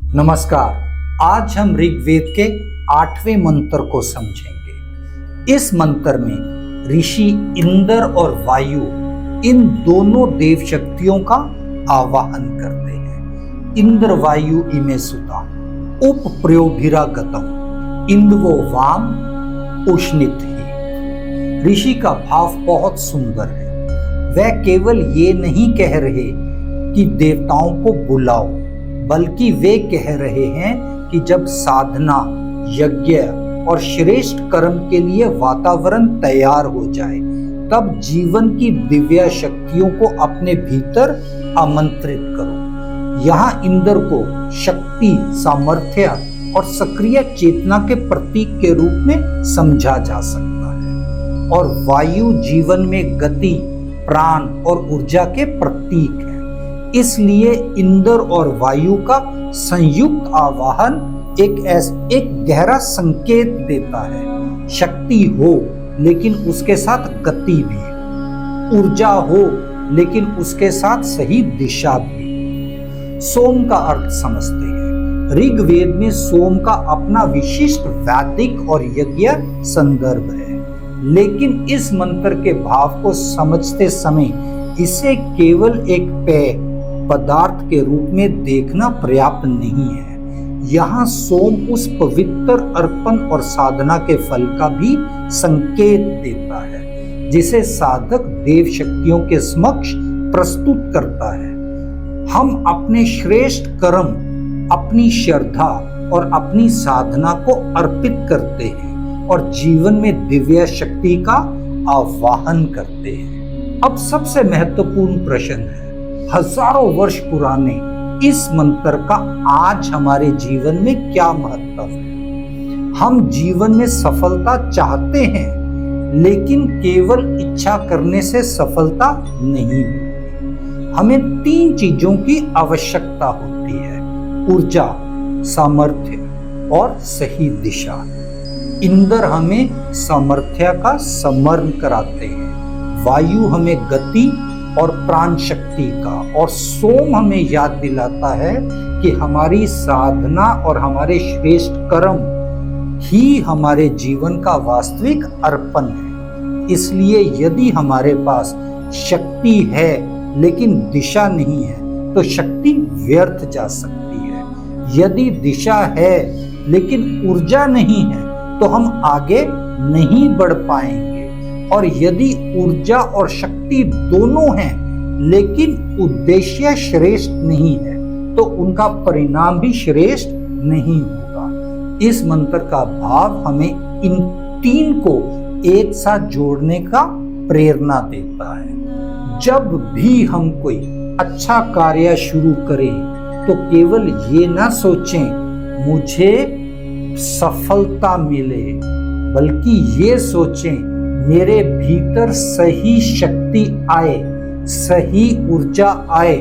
नमस्कार। आज हम ऋग्वेद के 8वें मंत्र को समझेंगे। इस मंत्र में ऋषि इंद्र और वायु इन दोनों देव शक्तियों का आवाहन करते हैं। इंद्र वायु इमे सुता उप प्रयोभिरा गतम इंद्वो वाम उष्णित ही। ऋषि का भाव बहुत सुंदर है। वह केवल ये नहीं कह रहे कि देवताओं को बुलाओ, बल्कि वे कह रहे हैं कि जब साधना, यज्ञ और श्रेष्ठ कर्म के लिए वातावरण तैयार हो जाए, तब जीवन की दिव्य शक्तियों को अपने भीतर आमंत्रित करो। यहाँ इंद्र को शक्ति, सामर्थ्य और सक्रिय चेतना के प्रतीक के रूप में समझा जा सकता है, और वायु जीवन में गति, प्राण और ऊर्जा के प्रतीक है। इसलिए इंद्र और वायु का संयुक्त आवाहन एक गहरा संकेत देता है। शक्ति हो लेकिन उसके साथ गति भी, ऊर्जा हो लेकिन उसके साथ सही दिशा भी। सोम का अर्थ समझते हैं। ऋग्वेद में सोम का अपना विशिष्ट वैदिक और यज्ञ संदर्भ है, लेकिन इस मंत्र के भाव को समझते समय इसे केवल एक पेय पदार्थ के रूप में देखना पर्याप्त नहीं है। यहाँ सोम उस पवित्र अर्पण और साधना के फल का भी संकेत देता है, जिसे साधक देव शक्तियों के समक्ष प्रस्तुत करता है। हम अपने श्रेष्ठ कर्म, अपनी श्रद्धा और अपनी साधना को अर्पित करते हैं और जीवन में दिव्य शक्ति का आवाहन करते हैं। अब सबसे महत्वपूर्ण प्रश्न है, हजारों वर्ष पुराने इस मंत्र का आज हमारे जीवन में क्या महत्व है? हम जीवन में सफलता चाहते हैं, लेकिन केवल इच्छा करने से सफलता नहीं मिलती। हमें 3 चीजों की आवश्यकता होती है: ऊर्जा, सामर्थ्य और सही दिशा। इंद्र हमें सामर्थ्य का स्मरण कराते हैं, वायु हमें गति और प्राण शक्ति का, और सोम हमें याद दिलाता है कि हमारी साधना और हमारे श्रेष्ठ कर्म ही हमारे जीवन का वास्तविक अर्पण है। इसलिए यदि हमारे पास शक्ति है लेकिन दिशा नहीं है, तो शक्ति व्यर्थ जा सकती है। यदि दिशा है लेकिन ऊर्जा नहीं है, तो हम आगे नहीं बढ़ पाएंगे। और यदि ऊर्जा और शक्ति दोनों हैं लेकिन उद्देश्य श्रेष्ठ नहीं है, तो उनका परिणाम भी श्रेष्ठ नहीं होगा। इस मंत्र का भाव हमें इन 3 को एक साथ जोड़ने का प्रेरणा देता है। जब भी हम कोई अच्छा कार्य शुरू करें, तो केवल ये ना सोचें मुझे सफलता मिले, बल्कि ये सोचें मेरे भीतर सही शक्ति आए, सही ऊर्जा आए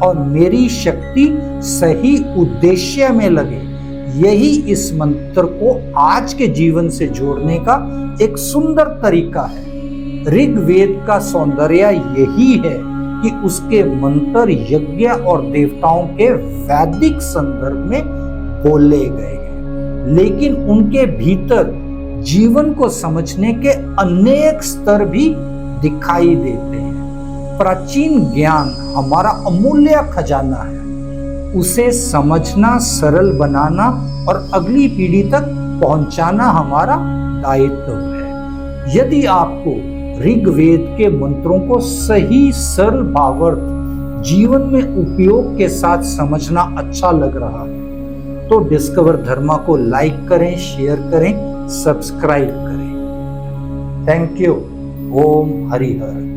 और मेरी शक्ति सही उद्देश्य में लगे। यही इस मंत्र को आज के जीवन से जोड़ने का एक सुंदर तरीका है। ऋग्वेद का सौंदर्य यही है कि उसके मंत्र यज्ञ और देवताओं के वैदिक संदर्भ में बोले गए हैं, लेकिन उनके भीतर जीवन को समझने के अनेक स्तर भी दिखाई देते हैं। प्राचीन ज्ञान हमारा अमूल्य खजाना है। उसे समझना, सरल बनाना और अगली पीढ़ी तक पहुंचाना हमारा दायित्व है। यदि आपको ऋग्वेद के मंत्रों को सही सरल भावार्थ जीवन में उपयोग के साथ समझना अच्छा लग रहा है, तो डिस्कवर धर्मा को लाइक करें, शेयर करें, सब्सक्राइब करें। Thank you. Om Hari her.